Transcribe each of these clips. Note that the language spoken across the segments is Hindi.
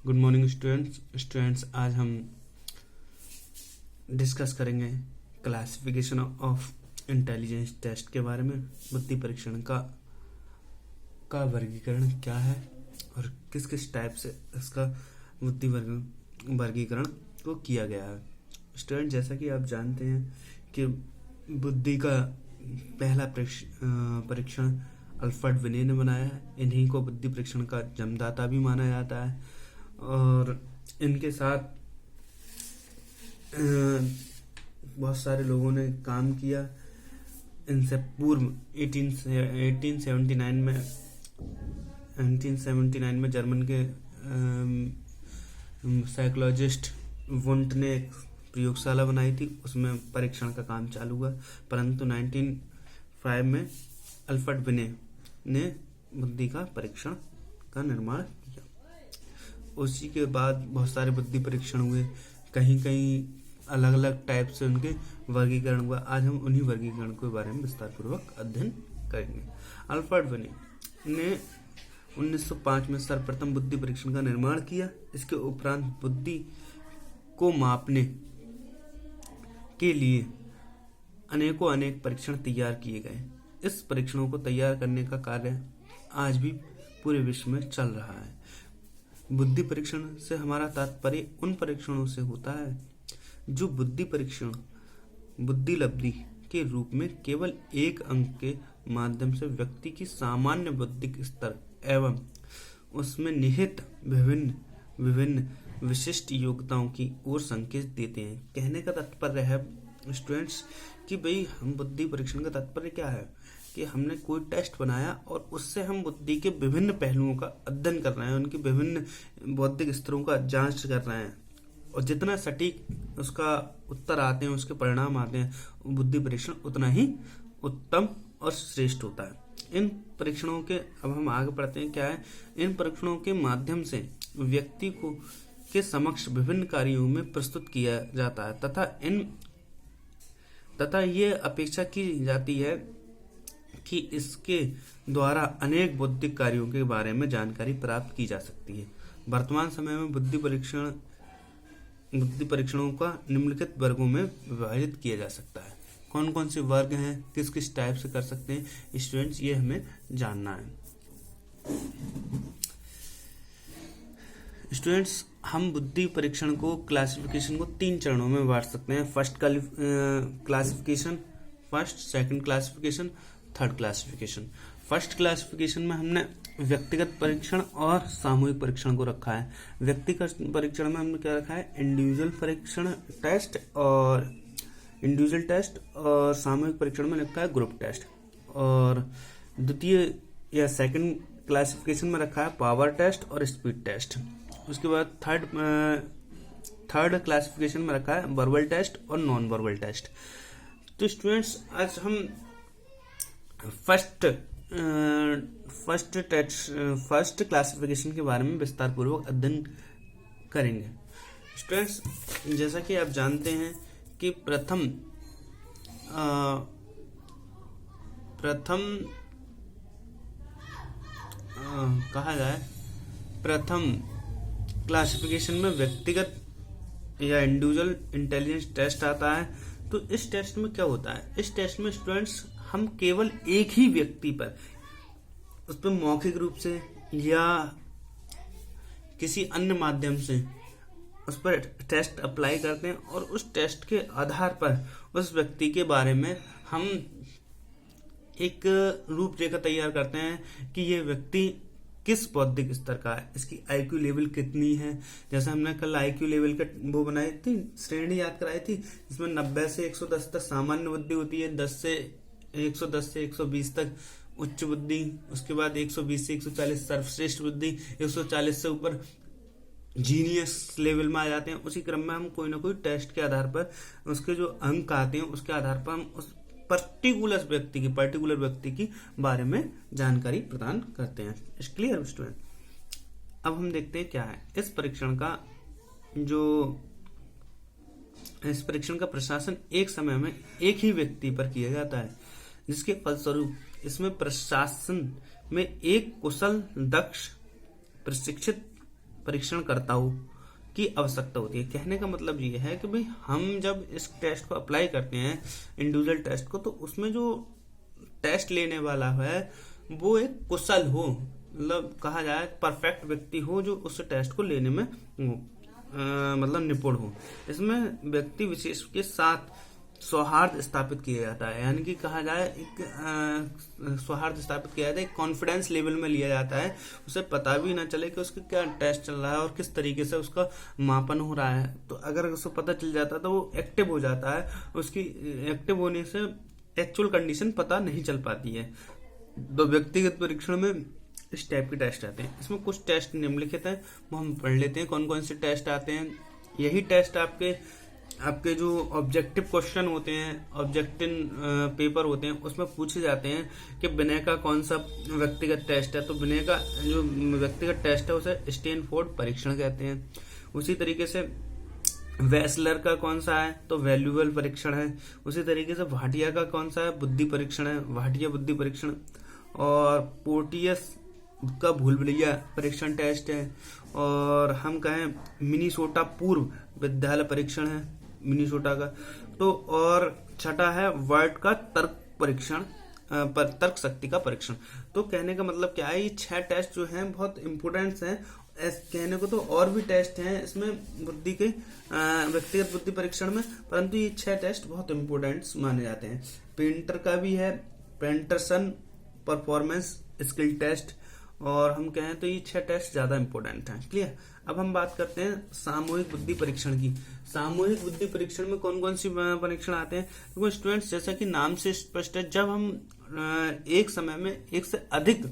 Good morning students. आज हम डिस्कस करेंगे क्लासिफिकेशन ऑफ इंटेलिजेंस टेस्ट के बारे में। बुद्धि परीक्षण का वर्गीकरण क्या है और किस किस टाइप से इसका बुद्धि वर्गीकरण को किया गया है। स्टूडेंट, जैसा कि आप जानते हैं कि बुद्धि का पहला परीक्षण अल्फ्रेड विने ने बनाया है। इन्हीं को बुद्धि परीक्षण का जन्मदाता भी माना जाता है और इनके साथ बहुत सारे लोगों ने काम किया। इनसे पूर्व 1879 में जर्मन के साइकोलॉजिस्ट वुंट ने एक प्रयोगशाला बनाई थी, उसमें परीक्षण का काम चालू हुआ। परंतु 1905 में अल्फ्रेड विने ने बुद्धि का परीक्षण का निर्माण किया। उसी के बाद बहुत सारे बुद्धि परीक्षण हुए, कहीं कहीं अलग अलग टाइप से उनके वर्गीकरण हुआ। आज हम उन्हीं वर्गीकरण के बारे में विस्तार पूर्वक अध्ययन करेंगे। अल्फ्रेड विने ने 1905 में सर्वप्रथम बुद्धि परीक्षण का निर्माण किया। इसके उपरांत बुद्धि को मापने के लिए अनेक परीक्षण तैयार किए गए। इस परीक्षणों को तैयार करने का कार्य आज भी पूरे विश्व में चल रहा है। बुद्धि परीक्षण से हमारा तात्पर्य उन परीक्षणों से होता है जो बुद्धि लब्धि के रूप में केवल एक अंक के माध्यम से व्यक्ति की सामान्य बौद्धिक स्तर एवं उसमें निहित विभिन्न विशिष्ट योग्यताओं की ओर संकेत देते हैं। कहने का तात्पर्य है स्टूडेंट्स कि भाई हम बुद्धि परीक्षण का तात्पर्य क्या है कि हमने कोई टेस्ट बनाया और उससे हम बुद्धि के विभिन्न पहलुओं का अध्ययन कर रहे हैं, उनके विभिन्न बौद्धिक स्तरों का जांच कर रहे हैं और जितना सटीक उसका उत्तर आते हैं, उसके परिणाम आते हैं, बुद्धि परीक्षण उतना ही उत्तम और श्रेष्ठ होता है। इन परीक्षणों के अब हम आगे बढ़ते हैं। क्या है? इन परीक्षणों के माध्यम से व्यक्ति को के समक्ष विभिन्न कार्यों में प्रस्तुत किया जाता है तथा ये अपेक्षा की जाती है कि इसके द्वारा अनेक बौद्धिक कार्यों के बारे में जानकारी प्राप्त की जा सकती है। वर्तमान समय में बुद्धि परीक्षणों का निम्नलिखित वर्गों में विभाजित किया जा सकता है। कौन कौन से वर्ग हैं, किस किस टाइप से कर सकते हैं स्टूडेंट्स, ये हमें जानना है। स्टूडेंट्स, हम बुद्धि परीक्षण को क्लासिफिकेशन को 3 चरणों में बांट सकते हैं। First classification, second classification, third classification. First classification में हमने व्यक्तिगत परीक्षण और सामूहिक परीक्षण को रखा है। व्यक्तिगत परीक्षण में हमने क्या रखा है? इंडिविजुअल टेस्ट और सामूहिक परीक्षण में रखा है ग्रुप टेस्ट। और द्वितीय या सेकंड क्लासिफिकेशन में रखा है पावर टेस्ट और स्पीड टेस्ट। उसके बाद थर्ड क्लासिफिकेशन में रखा है वर्बल टेस्ट और नॉन वर्बल टेस्ट। तो स्टूडेंट्स, आज हम फर्स्ट क्लासिफिकेशन के बारे में विस्तार पूर्वक अध्ययन करेंगे। स्टूडेंट्स, जैसा कि आप जानते हैं कि प्रथम क्लासिफिकेशन में व्यक्तिगत या इंडिविजुअल इंटेलिजेंस टेस्ट आता है। तो इस टेस्ट में क्या होता है? इस टेस्ट में स्टूडेंट्स हम केवल एक ही व्यक्ति पर उस पर मौखिक रूप से या किसी अन्य माध्यम से उस पर टेस्ट अप्लाई करते हैं और उस टेस्ट के आधार पर उस व्यक्ति के बारे में हम एक रूपरेखा तैयार करते हैं कि ये व्यक्ति किस बौद्धिक स्तर का है, इसकी आईक्यू लेवल कितनी है। जैसे हमने कल आईक्यू लेवल का वो बनाई थी, श्रेणी याद कराई थी, जिसमें 90 से 110 तक सामान्य बुद्धि होती है, 110 से 120 तक उच्च बुद्धि, उसके बाद 120 से 140 सर्वश्रेष्ठ बुद्धि, 140 से ऊपर जीनियस लेवल में आ जाते हैं। उसी क्रम में हम कोई ना कोई टेस्ट के आधार पर उसके जो अंक आते हैं उसके आधार पर हम उस पर्टिकुलर व्यक्ति की बारे में जानकारी प्रदान करते हैं। इस क्लियर स्टूडेंट? अब हम देखते हैं क्या है इस परीक्षण का प्रशासन एक समय में एक ही व्यक्ति पर किया जाता है, जिसके फलस्वरूप इसमें प्रशासन में एक कुशल, दक्ष, प्रशिक्षित परीक्षणकर्ताओं की आवश्यकता होती है। कहने का मतलब ये है कि भाई हम जब इस टेस्ट को अप्लाई करते हैं इंडिविजुअल टेस्ट को, तो उसमें जो टेस्ट लेने वाला है वो एक कुशल हो, मतलब कहा जाए परफेक्ट व्यक्ति हो जो उस टेस्ट को लेने में मतलब निपुण हो। इसमें व्यक्ति विशेष के साथ सौहार्द स्थापित किया जाता है, यानी कि कहा जाए एक सौहार्द स्थापित किया जाता है, एक कॉन्फिडेंस लेवल में लिया जाता है। उसे पता भी ना चले कि उसका क्या टेस्ट चल रहा है और किस तरीके से उसका मापन हो रहा है। तो अगर उसको पता चल जाता है तो वो एक्टिव हो जाता है, उसकी एक्टिव होने से एक्चुअल कंडीशन पता नहीं चल पाती है। तो व्यक्तिगत परीक्षण में इस टाइप के टेस्ट आते हैं। इसमें कुछ टेस्ट निम्नलिखित हैं, वो हम पढ़ लेते हैं कौन कौन से टेस्ट आते हैं। यही टेस्ट आपके जो ऑब्जेक्टिव क्वेश्चन होते हैं, ऑब्जेक्टिव पेपर होते हैं, उसमें पूछे जाते हैं कि विनय का कौन सा व्यक्तिगत टेस्ट है। तो विनय का जो व्यक्तिगत टेस्ट है उसे स्टैनफोर्ड परीक्षण कहते हैं। उसी तरीके से वेसलर का कौन सा है, तो वैल्यूएबल परीक्षण है। उसी तरीके से भाटिया का कौन सा है, बुद्धि परीक्षण है, भाटिया बुद्धि परीक्षण। और पोर्टियस का भूल भुलैया परीक्षण टेस्ट है। और हम कहें मिनीसोटा पूर्व विद्यालय परीक्षण है मिनीसोटा का। तो और छठा है वर्ड का तर्क परीक्षण, पर तर्क शक्ति का परीक्षण। तो कहने का मतलब क्या है, ये 6 टेस्ट जो हैं बहुत इंपोर्टेंट हैं। कहने को तो और भी टेस्ट हैं इसमें बुद्धि के व्यक्तिगत बुद्धि परीक्षण में, परंतु ये 6 टेस्ट बहुत इंपोर्टेंट माने जाते हैं। पेंटर का भी है, पेंटरसन परफॉर्मेंस स्किल टेस्ट। और हम कहें तो ये 6 टेस्ट ज्यादा इंपॉर्टेंट हैं। क्लियर। अब हम बात करते हैं सामूहिक बुद्धि परीक्षण की। सामूहिक बुद्धि परीक्षण में कौन कौन सी परीक्षण आते हैं। तो स्टूडेंट्स, जैसा कि नाम से स्पष्ट है, जब हम एक समय में एक से अधिक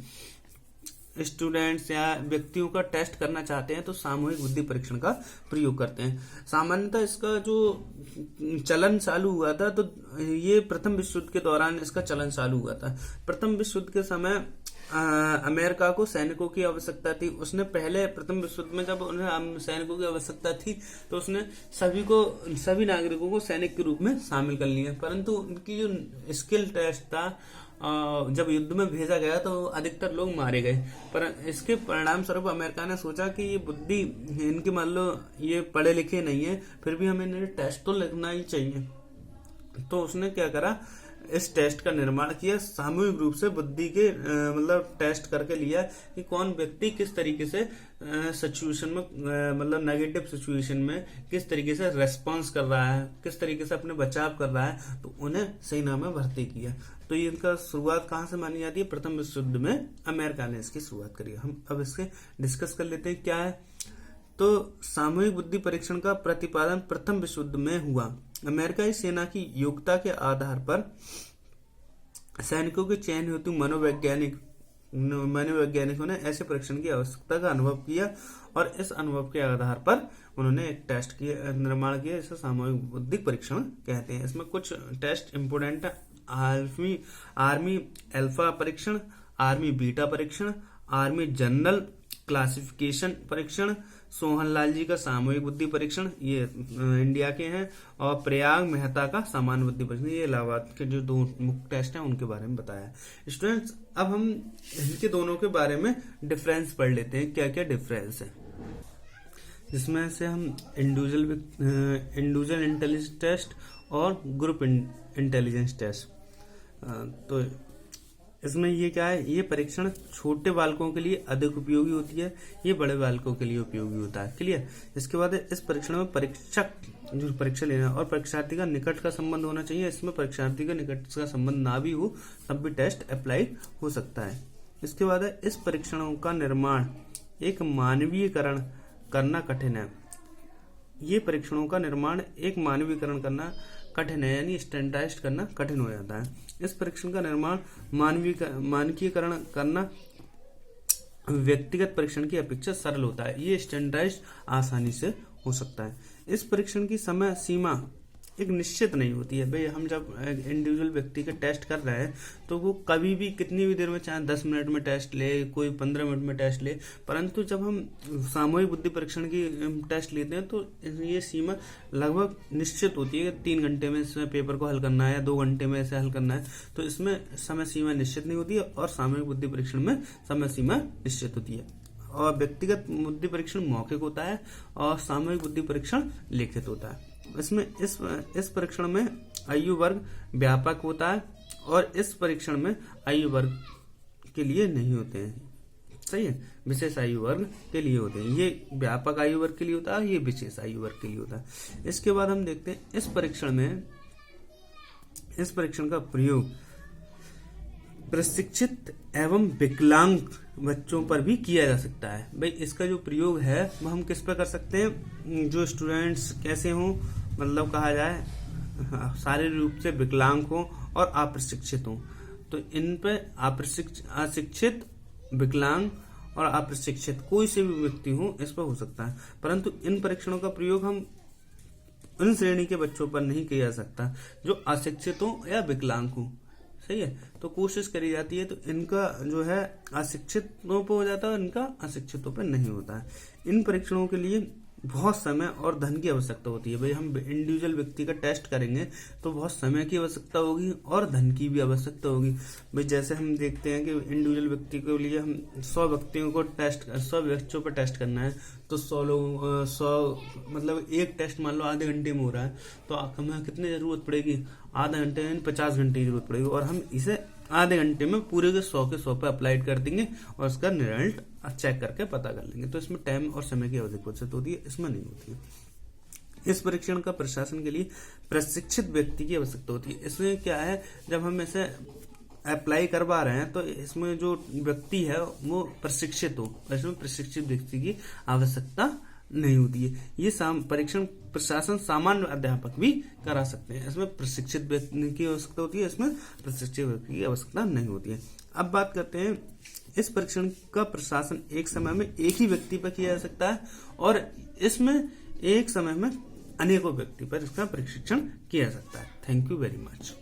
स्टूडेंट्स या व्यक्तियों का टेस्ट करना चाहते हैं तो सामूहिक बुद्धि परीक्षण का प्रयोग करते हैं। सामान्यतः इसका जो चलन चालू हुआ था, तो ये प्रथम विश्व युद्ध के दौरान इसका चलन चालू हुआ था। प्रथम विश्व युद्ध के समय अमेरिका को सैनिकों की आवश्यकता थी। उसने पहले प्रथम विश्व युद्ध में जब उन्हें सैनिकों की आवश्यकता थी तो उसने सभी नागरिकों को सैनिक के रूप में शामिल कर लिया, परंतु उनकी जो स्किल टेस्ट था जब युद्ध में भेजा गया तो अधिकतर लोग मारे गए। पर इसके परिणाम स्वरूप अमेरिका ने सोचा कि ये बुद्धि इनकी, मान लो ये पढ़े लिखे नहीं है, फिर भी हमें इन्हें टेस्ट तो लिखना ही चाहिए। तो उसने क्या करा, इस टेस्ट का निर्माण किया, सामूहिक रूप से बुद्धि के मतलब टेस्ट करके लिया कि कौन व्यक्ति किस तरीके से सिचुएशन में मतलब नेगेटिव सिचुएशन में किस तरीके से रेस्पॉन्स कर रहा है, किस तरीके से अपने बचाव कर रहा है, तो उन्हें सेना में भर्ती किया। तो ये इनका शुरुआत कहाँ से मानी जाती है, प्रथम विश्व युद्ध में अमेरिका ने इसकी शुरुआत करी। हम अब इसके डिस्कस कर लेते हैं क्या है। तो सामूहिक बुद्धि परीक्षण का प्रतिपादन प्रथम विश्व युद्ध में हुआ। अमेरिकाई सेना की योग्यता के आधार पर सैनिकों के चयन हेतु मनोवैज्ञानिकों ने ऐसे परीक्षण की आवश्यकता का अनुभव किया और इस अनुभव के आधार पर उन्होंने एक टेस्ट किया, निर्माण किया, इसे सामूहिक बुद्धि परीक्षण कहते हैं। इसमें कुछ टेस्ट इंपोर्टेंट है। आर्मी अल्फा परीक्षण, आर्मी बीटा परीक्षण, आर्मी जनरल क्लासिफिकेशन परीक्षण, सोहनलाल जी का सामूहिक बुद्धि परीक्षण, ये इंडिया के हैं, और प्रयाग मेहता का सामान्य बुद्धि परीक्षण, ये इलाहाबाद के जो 2 मुख्य टेस्ट हैं उनके बारे में बताया है। स्टूडेंट्स, अब हम इनके दोनों के बारे में डिफरेंस पढ़ लेते हैं, क्या क्या डिफरेंस है। जिसमें से हम इंडिविजुअल इंटेलिजेंस टेस्ट और ग्रुप इंटेलिजेंस टेस्ट। तो इसमें ये क्या है, ये परीक्षण छोटे बालकों के लिए अधिक उपयोगी होती है, ये बड़े बालकों के लिए उपयोगी होता है। क्लियर। इसके बाद इस परीक्षण में परीक्षक जो परीक्षा लेना और परीक्षार्थी का निकट का संबंध होना चाहिए। इसमें परीक्षार्थी का निकट का संबंध ना भी हो तब भी टेस्ट अप्लाई हो सकता है। इसके बाद इस परीक्षणों का निर्माण एक मानवीयकरण करना कठिन है। ये परीक्षणों का निर्माण एक मानवीयकरण करना कठिन है, यानी स्टैंडर्डाइज्ड करना कठिन हो जाता है। इस परीक्षण का निर्माण मानकीकरण करना व्यक्तिगत परीक्षण की अपेक्षा सरल होता है। ये स्टैंडर्डाइज्ड आसानी से हो सकता है। इस परीक्षण की समय सीमा एक निश्चित नहीं होती है। भाई हम जब इंडिविजुअल व्यक्ति का टेस्ट कर रहे हैं तो वो कभी भी कितनी भी देर में, चाहे 10 मिनट में टेस्ट ले, कोई 15 मिनट में टेस्ट ले, परंतु जब हम सामूहिक बुद्धि परीक्षण की टेस्ट लेते हैं तो ये सीमा लगभग निश्चित होती है कि 3 घंटे में इस पेपर को हल करना है या 2 घंटे में इसे हल करना है। तो इसमें समय सीमा निश्चित नहीं होती है और सामूहिक बुद्धि परीक्षण में समय सीमा निश्चित होती है। और व्यक्तिगत बुद्धि परीक्षण मौखिक होता है और सामूहिक बुद्धि परीक्षण लिखित होता है। इसमें इस परीक्षण में आयु वर्ग व्यापक होता है और इस परीक्षण में आयु वर्ग के लिए नहीं होते हैं। सही है, विशेष आयु वर्ग के लिए होते हैं। ये व्यापक आयु वर्ग के लिए होता है, ये विशेष आयु वर्ग के लिए होता है। इसके बाद हम देखते हैं इस परीक्षण का प्रयोग प्रशिक्षित एवं विकलांग बच्चों पर भी किया जा सकता है। भाई इसका जो प्रयोग है वो हम किस पर कर सकते हैं, जो स्टूडेंट्स कैसे हों, मतलब कहा जाए शारीरिक रूप से विकलांग हों और अप्रशिक्षित हों, तो इन पे अशिक्षित, विकलांग और अप्रशिक्षित कोई से भी व्यक्ति हो इस पर हो सकता है। परंतु इन परीक्षणों का प्रयोग हम उन श्रेणी के बच्चों पर नहीं किया जा सकता जो अशिक्षित हो या विकलांग हो। सही है, तो कोशिश करी जाती है तो इनका जो है अशिक्षितों पर हो जाता है, इनका अशिक्षितों पर नहीं होता है। इन परीक्षणों के लिए बहुत समय और धन की आवश्यकता होती है। भाई हम इंडिविजुअल व्यक्ति का टेस्ट करेंगे तो बहुत समय की आवश्यकता होगी और धन की भी आवश्यकता होगी। भाई जैसे हम देखते हैं कि इंडिविजुअल व्यक्ति के लिए हम 100 व्यक्तियों को 100 बच्चों पर टेस्ट करना है, तो 100 मतलब एक टेस्ट मान लो आधे घंटे में हो रहा है, तो हमें कितनी जरूरत पड़ेगी, आधा घंटे यानी 50 घंटे की जरूरत पड़ेगी। और हम इसे आधे घंटे में पूरे के 100 पे अप्लाइड कर देंगे और उसका रिजल्ट चेक करके पता कर लेंगे। तो इसमें टाइम और समय की आवश्यकता होती है, इसमें नहीं होती है। इस परीक्षण का प्रशासन के लिए प्रशिक्षित व्यक्ति की आवश्यकता होती है। इसमें क्या है, जब हम इसे अप्लाई करवा रहे हैं तो इसमें जो व्यक्ति है वो प्रशिक्षित हो, इसमें प्रशिक्षित व्यक्ति की आवश्यकता नहीं होती है। ये परीक्षण प्रशासन सामान्य अध्यापक भी करा सकते हैं। इसमें प्रशिक्षित व्यक्ति की आवश्यकता होती है, इसमें प्रशिक्षित व्यक्ति की आवश्यकता नहीं होती है। अब बात करते हैं, इस परीक्षण का प्रशासन एक समय में एक ही व्यक्ति पर किया जा सकता है और इसमें एक समय में अनेकों व्यक्ति पर इसका प्रशिक्षण किया जा सकता है। Thank you very much.